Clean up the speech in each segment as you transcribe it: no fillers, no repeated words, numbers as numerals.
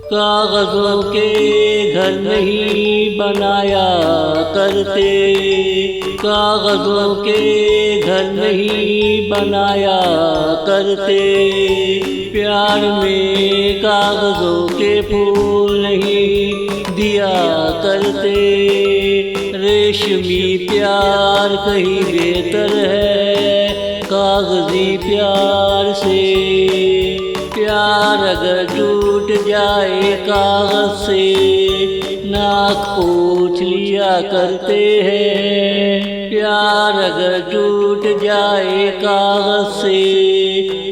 कागजों के घर नहीं बनाया करते, कागजों के घर नहीं बनाया करते। प्यार में कागजों के फूल नहीं दिया करते। रेशमी प्यार कहीं बेहतर है कागजी प्यार से। प्यार अगर टूट जाए कागज से, नाक पोंछ लिया करते हैं। प्यार अगर टूट जाए कागज से,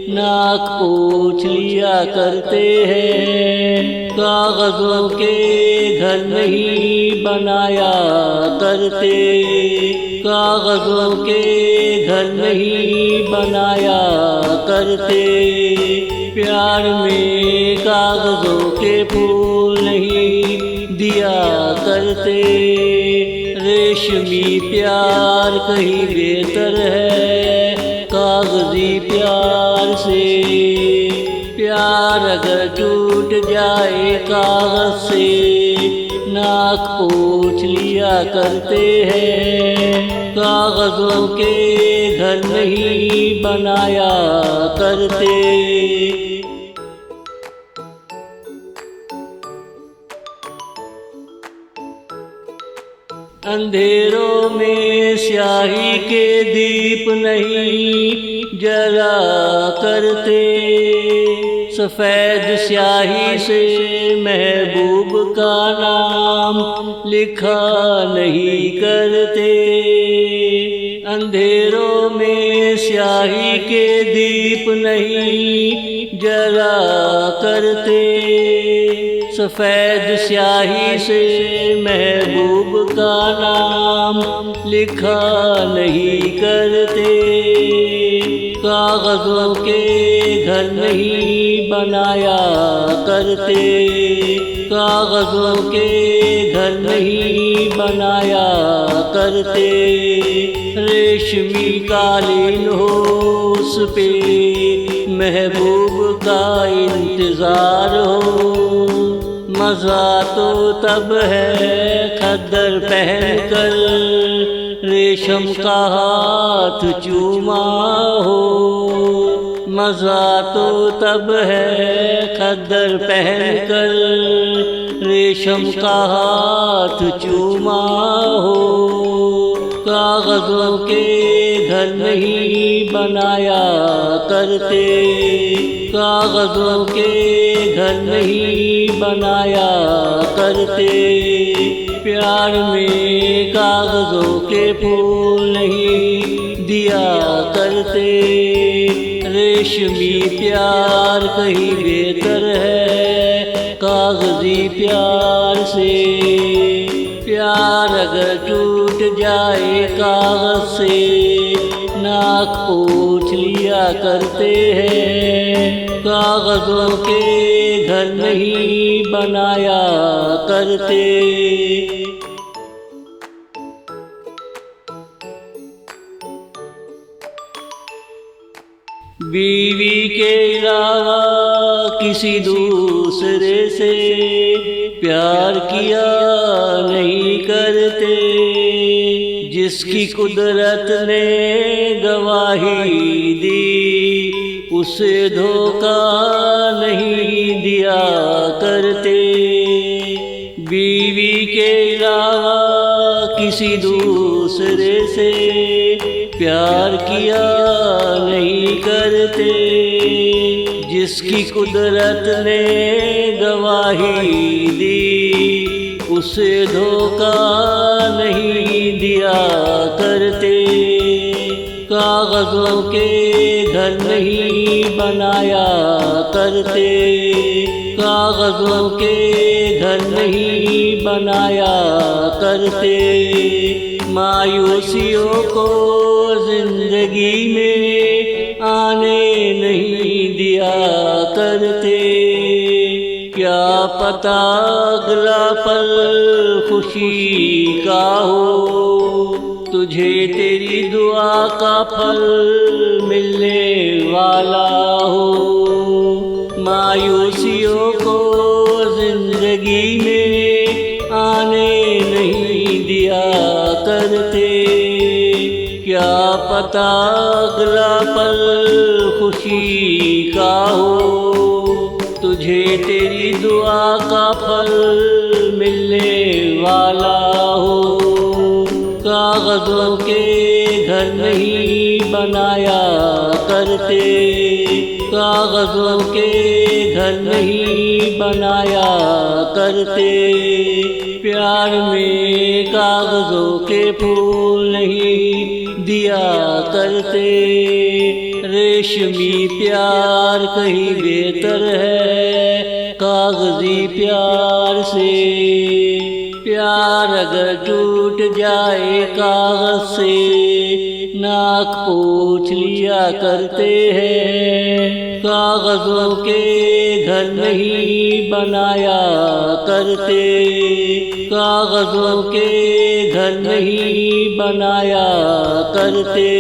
नाक पोंछ लिया करते हैं। कागजों के घर नहीं बनाया करते, कागजों के घर नहीं बनाया करते। प्यार में कागजों के फूल नहीं दिया करते। रेशमी प्यार कहीं बेहतर है कागजी प्यार से। प्यार अगर टूट जाए कागज से, नाक पोंछ लिया करते हैं। कागजों के घर नहीं बनाया करते। अंधेरों में स्याही के दीप नहीं जला करते। सफ़ेद स्याही से महबूब का नाम लिखा नहीं करते। अंधेरों में स्याही के दीप नहीं जला करते। सफ़ेद स्याही से महबूब का नाम लिखा नहीं करते। कागजों के घर नहीं बनाया करते, कागजों के घर नहीं बनाया करते। रेशमी कालीन हो उस पे महबूब का इंतज़ार हो। मज़ा तो तब है खद्दर पहन कर रेशम का हाथ चूमा हो। मज़ा तो तब है खद्दर पहन कर रेशम का हाथ चूमा हो। कागजों के घर नहीं बनाया करते, कागजों के घर नहीं बनाया करते। प्यार में कागजों के फूल नहीं दिया करते। रेशमी प्यार कहीं बेहतर है कागजी प्यार से। प्यार अगर टूट जाए कागज से, नाक पोंछ लिया करते हैं। कागजों के घर नहीं बनाया करते। बीवी के अलावा किसी दूसरे से प्यार किया नहीं करते। जिसकी कुदरत ने गवाही दी, उसे धोखा नहीं दिया करते। बीवी के अलावा किसी दूसरे से प्यार किया नहीं करते। जिसकी कुदरत ने गवाही दी, उसे धोखा नहीं दिया करते। कागजों के घर नहीं बनाया करते, कागजों के घर नहीं बनाया करते। मायूसियों को जिंदगी में आने नहीं दिया करते। क्या पता अगला पल खुशी का हो, तुझे तेरी दुआ का फल मिलने वाला हो। मायूसियों को दिया करते। क्या पता अगला पल खुशी का हो, तुझे तेरी दुआ का फल मिलने वाला हो। कागजों के घर नहीं बनाया करते, कागजों के घर नहीं बनाया करते। प्यार में कागजों के फूल नहीं दिया करते। रेशमी प्यार कहीं बेहतर है कागजी प्यार से। प्यार अगर टूट जाए कागज से, नाक पोंछ लिया करते हैं। कागजों के घर नहीं बनाया करते, कागजों के घर नहीं बनाया करते।